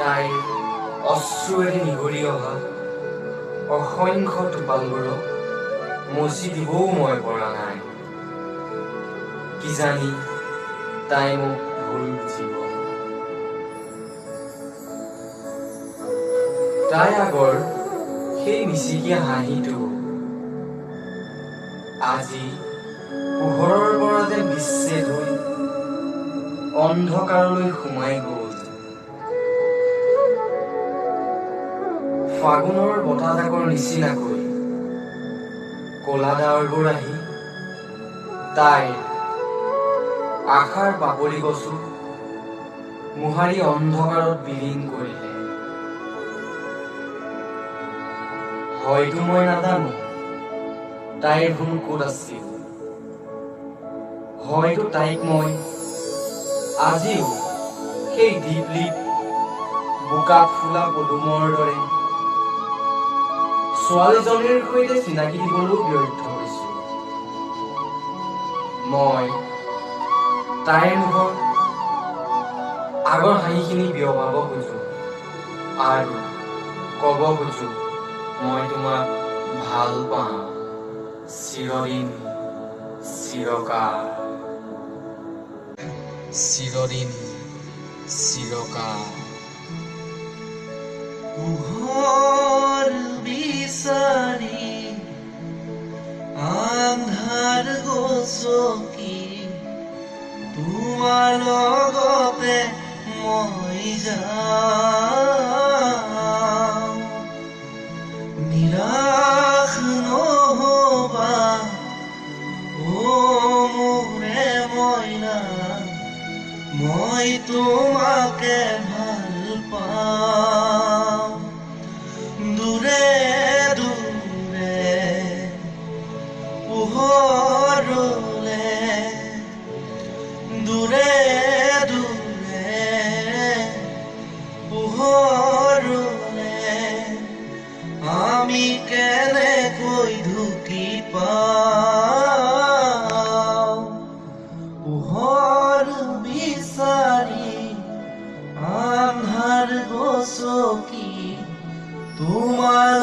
তাইৰ অশ্ৰুৱেৰে নিগৰি অহা অসংখ্য টোপালবোৰক মচি দিবও মই পৰা নাই। কিজানি তাই মোক ভুল বুজিব। তাই আগৰ সেই মিচিকীয়া হাঁহিটো আজি পোহৰৰ পৰা যেন বিচ্ছেদ হৈ অন্ধকাৰলৈ সোমাই গ'ল। ফাগুনৰ বতাহজাকৰ নিচিনাকৈ ক'লা ডাৱৰবোৰ আহি তাইৰ আশাৰ বাকলি গছো মোহাৰি অন্ধকাৰত বিলীন কৰিলে। হয়তো মই নাজানো তাইৰ ভুল ক'ত আছিল। হয়তো তাইক মই আজিও সেই দীপলিপ বোকাত ফুলা পদুমৰ দৰে ছোৱালীজনীৰ সৈতে চিনাকি দিবলৈও ব্যৰ্থ হৈছো। মই তাইৰ মুখত আগৰ হাঁহিখিনি বিয়পাব খোজো আৰু ক'ব খোজো, মই তোমাক ভাল পাওঁ চিৰদিন চিৰকাল, চিৰদিন চিৰকাল। পোহৰ বিচাৰি আন্ধাৰ গছকি তোমাৰ লগতে মই যাওঁ। নিৰাশ নহবা ও মোৰে মইনা, মই তোমাকে ভাল পাওঁ। দূৰে দূৰে পোহৰলে, দূৰে দূৰে পোহৰলে আমি কেনেকৈ ঢুকি পাওঁ। পোহৰ বিচাৰি আন্ধাৰ গছকি তোমাৰ